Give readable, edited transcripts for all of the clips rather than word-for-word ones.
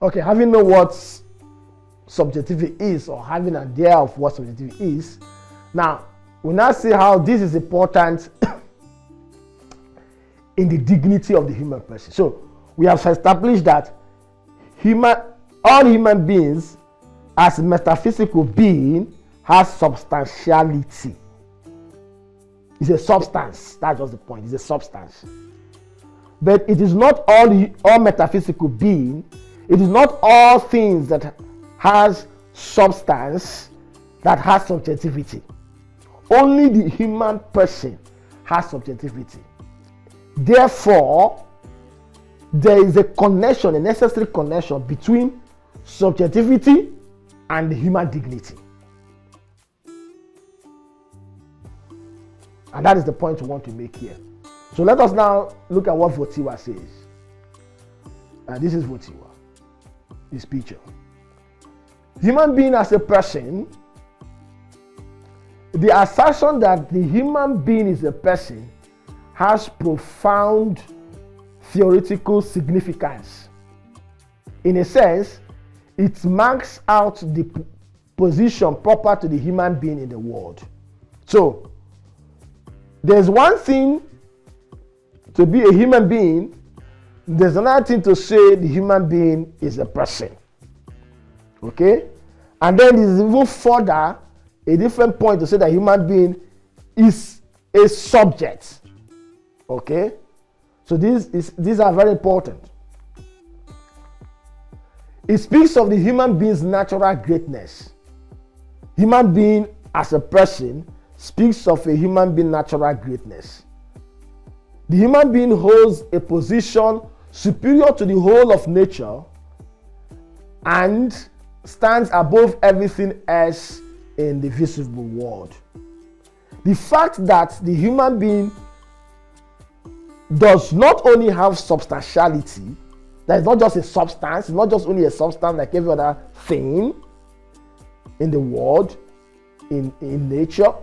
Okay, having known what subjectivity is, or having an idea of what subjectivity is, now we now see how this is important in the dignity of the human person. So we have established that all human beings as a metaphysical being has substantiality. It's a substance. That's just the point. It's a substance. But it is not all metaphysical being. It is not all things that has substance that has subjectivity. Only the human person has subjectivity. Therefore, there is a connection, a necessary connection between subjectivity and the human dignity. And that is the point we want to make here. So let us now look at what Votiwa says. This is Votiwa, this picture. Human being as a person, the assertion that the human being is a person has profound theoretical significance. In a sense, it marks out the position proper to the human being in the world. So, there's one thing to be a human being, there's another thing to say the human being is a person. Okay? And then there's even further a different point to say that human being is a subject. Okay? So these are very important. It speaks of the human being's natural greatness. Human being as a person speaks of a human being natural greatness. The human being holds a position superior to the whole of nature and stands above everything else in the visible world. The fact that the human being does not only have substantiality, that is not just a substance, it's not just only a substance like every other thing in the world, in nature,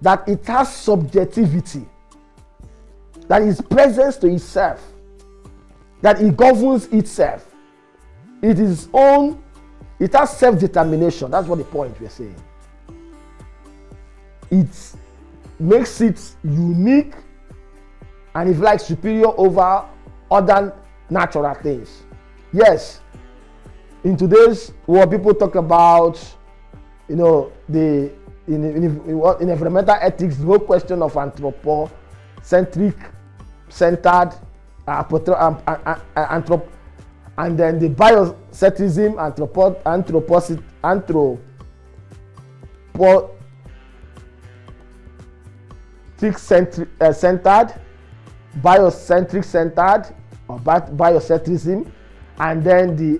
that it has subjectivity, that is presence to itself, that it governs itself. It is own, it has self-determination. That's what the point we're saying. It makes it unique and, if like, superior over other natural things. Yes, in today's world, people talk about, in environmental ethics, the whole question of anthropocentric centered and then the biocentrism, centered, biocentric centered, or biocentrism, and then the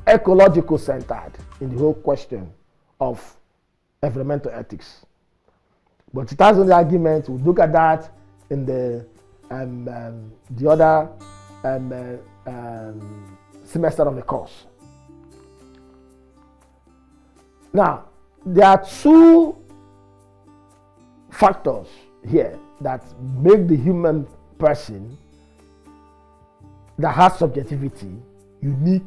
ecological centered in the whole question of environmental ethics. But it has only argument. We'll look at that in the other semester of the course. Now, there are two factors here that make the human person that has subjectivity unique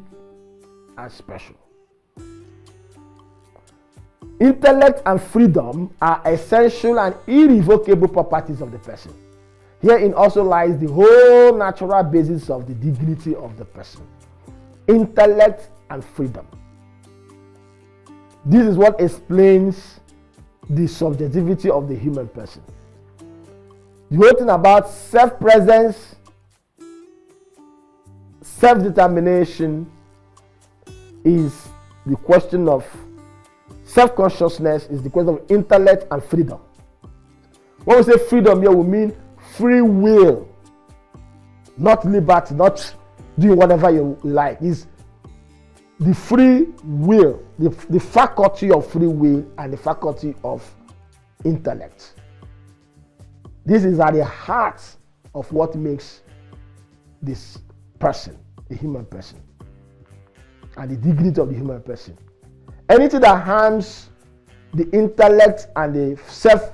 and special. Intellect and freedom are essential and irrevocable properties of the person. Herein also lies the whole natural basis of the dignity of the person. Intellect and freedom. This is what explains the subjectivity of the human person. The whole thing about self-presence, self-determination is the question of self-consciousness, is the question of intellect and freedom. When we say freedom here, we mean free will, not liberty, not doing whatever you like. It's the free will, the faculty of free will and the faculty of intellect. This is at the heart of what makes this person, the human person, and the dignity of the human person. Anything that harms the intellect and the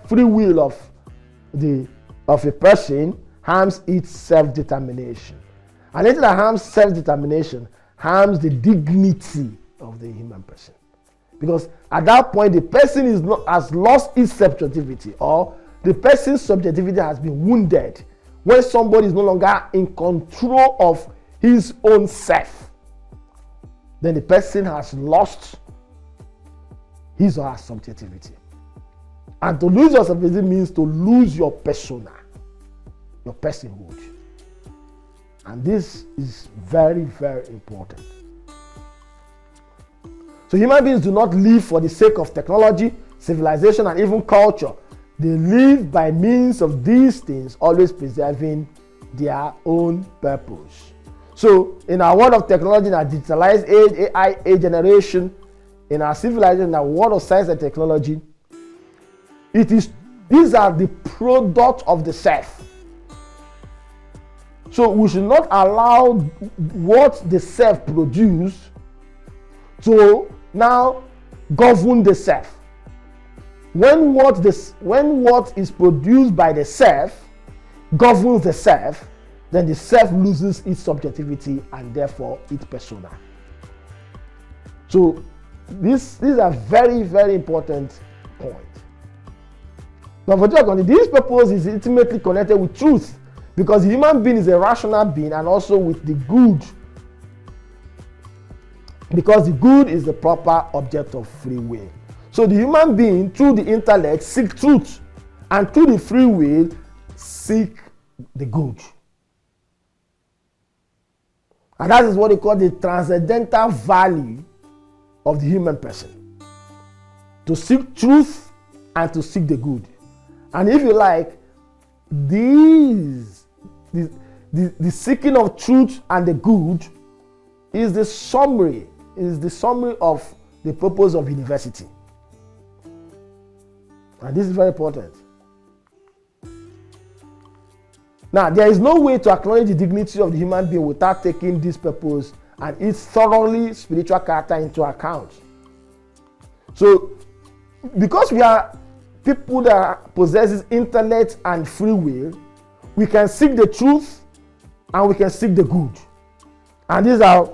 free will of a person harms its self-determination. And anything that harms self-determination harms the dignity of the human person. Because at that point, the person has lost his subjectivity, or the person's subjectivity has been wounded when somebody is no longer in control of his own self. Then the person has lost his or her subjectivity. And to lose your subjectivity means to lose your persona, your personhood. And this is very, very important. So human beings do not live for the sake of technology, civilization, and even culture. They live by means of these things, always preserving their own purpose. So in our world of technology, in our digitalized age, AI age generation, in our civilization, in our world of science and technology, these are the product of the self. So we should not allow what the self produce to now govern the self. When what is produced by the self governs the self, then the self loses its subjectivity and therefore its persona. So these are very, very important points. Now, for this purpose is intimately connected with truth, because the human being is a rational being, and also with the good, because the good is the proper object of free will. So the human being, through the intellect, seek truth, and through the free will, seek the good. And that is what they call the transcendental value of the human person. To seek truth and to seek the good. And if you like, the seeking of truth and the good is the summary of the purpose of university. And this is very important. Now, there is no way to acknowledge the dignity of the human being without taking this purpose and its thoroughly spiritual character into account. So, because we are people that possesses intellect and free will, we can seek the truth and we can seek the good. And these are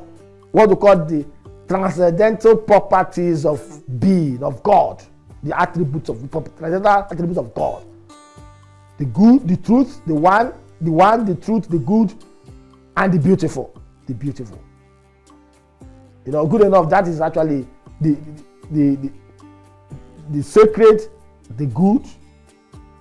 what we call the transcendental properties of being, of God. The transcendental attributes of God. The good, the truth, the one, the truth, the good, and the beautiful. The beautiful. Good enough, that is actually the sacred, the good,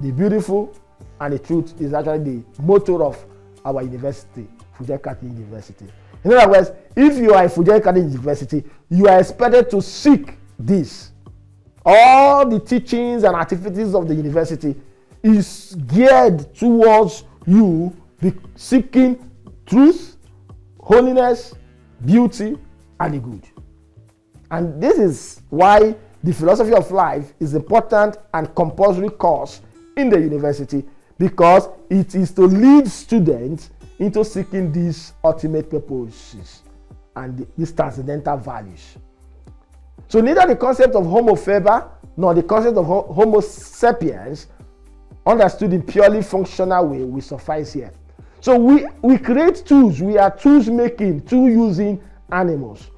the beautiful, and the truth is actually the motto of our university, Fujer Catholic University. In other words, if you are in Fujer Catholic University, you are expected to seek this. All the teachings and activities of the university is geared towards you seeking truth, holiness, beauty, and the good. And this is why the philosophy of life is important and compulsory course in the university, because it is to lead students into seeking these ultimate purposes and these transcendental values. So neither the concept of Homo faber nor the concept of Homo sapiens, understood in purely functional way, will suffice here. So we create tools. We are tools making, tool using animals.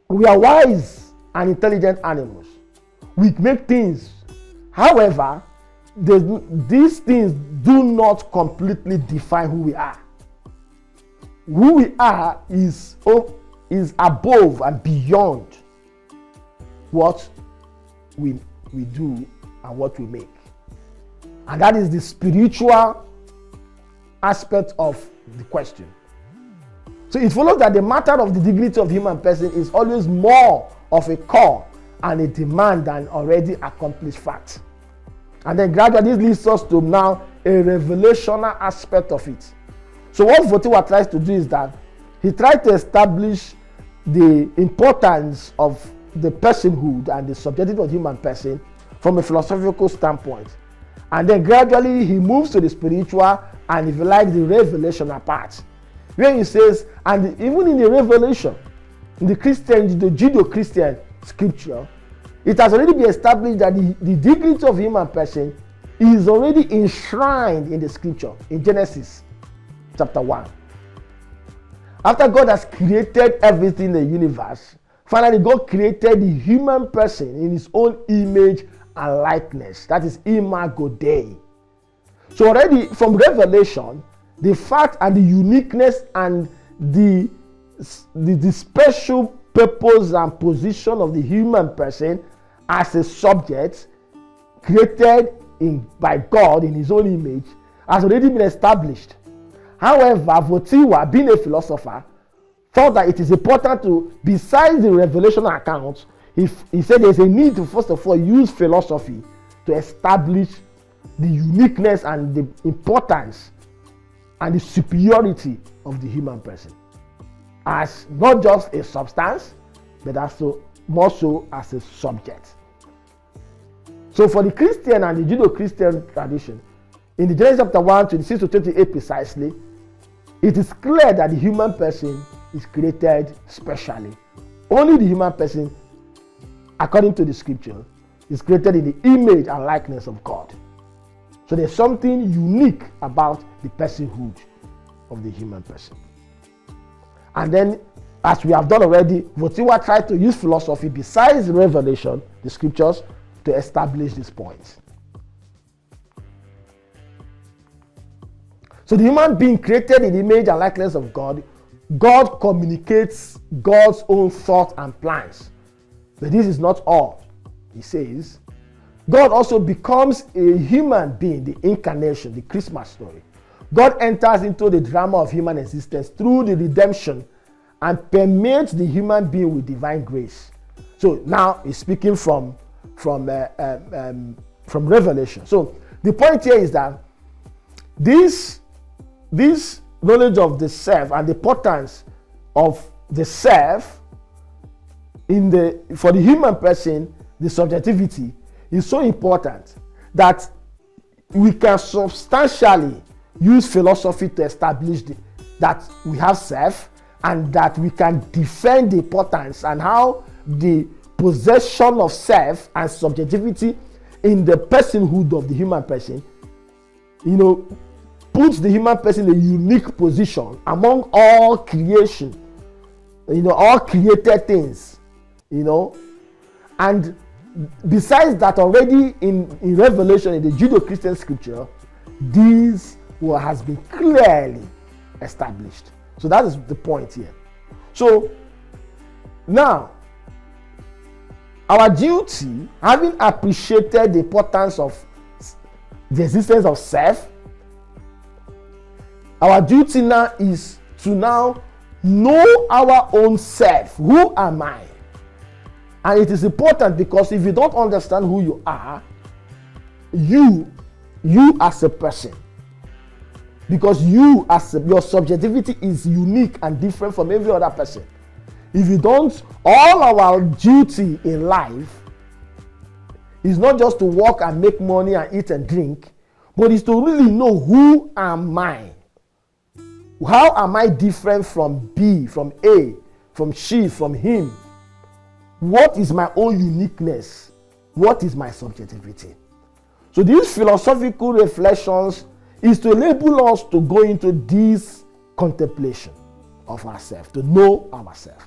We are wise and intelligent animals. We make things. However, these things do not completely define who we are. Who we are is above and beyond what we do and what we make. And that is the spiritual aspect of the question. So it follows that the matter of the dignity of the human person is always more of a call and a demand than already accomplished fact. And then gradually this leads us to now a revelational aspect of it. So what Votiwa tries to do is that he tried to establish the importance of the personhood and the subjectivity of the human person from a philosophical standpoint. And then gradually he moves to the spiritual and, if you like, the revelational part, where he says, and even in the revelation, in the Judeo-Christian scripture, it has already been established that the dignity of the human person is already enshrined in the scripture, in Genesis chapter 1. After God has created everything in the universe, finally God created the human person in his own image and likeness. That is imago Dei. So already from Revelation, the fact and the uniqueness and the special purpose and position of the human person as a subject created by God in his own image has already been established. However, Wojtyła, being a philosopher, thought that it is important to, besides the revelation account, he said there's a need to first of all use philosophy to establish the uniqueness and the importance and the superiority of the human person as not just a substance, but also more so as a subject. So for the Christian and the Judeo-Christian tradition, in the Genesis chapter 1, 26 to 28 precisely, it is clear that the human person is created specially. Only the human person, according to the scripture, is created in the image and likeness of God. So there's something unique about the personhood of the human person. And then, as we have done already, Wojtyła tried to use philosophy besides revelation, the scriptures, to establish this point. So the human being created in the image and likeness of God, God communicates God's own thoughts and plans. But this is not all. He says, God also becomes a human being, the incarnation, the Christmas story. God enters into the drama of human existence through the redemption and permeates the human being with divine grace. So now he's speaking from Revelation. So the point here is that this knowledge of the self and the importance of the self for the human person, the subjectivity, is so important that we can substantially use philosophy to establish that we have self, and that we can defend the importance and how the possession of self and subjectivity in the personhood of the human person, puts the human person in a unique position among all creation, all created things, and besides that, already in Revelation, in the Judeo-Christian scripture, this has been clearly established. So that is the point here. So now, our duty, having appreciated the importance of the existence of self, our duty now is to now know our own self. Who am I? And it is important because if you don't understand who you are, you as a person, because your subjectivity is unique and different from every other person. If you don't, all our duty in life is not just to work and make money and eat and drink, but is to really know who am I. How am I different from B, from A, from she, from him? What is my own uniqueness? What is my subjectivity? So these philosophical reflections is to enable us to go into this contemplation of ourselves, to know ourselves.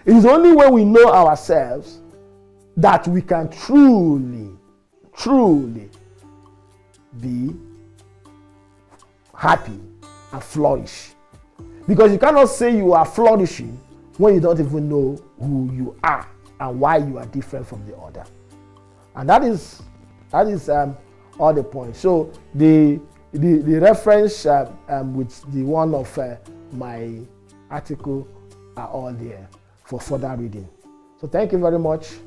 It is only when we know ourselves that we can truly be happy and flourish. Because you cannot say you are flourishing when you don't even know who you are and why you are different from the other. And that is all the points. So the reference with the one of my article are all there for further reading. So thank you very much.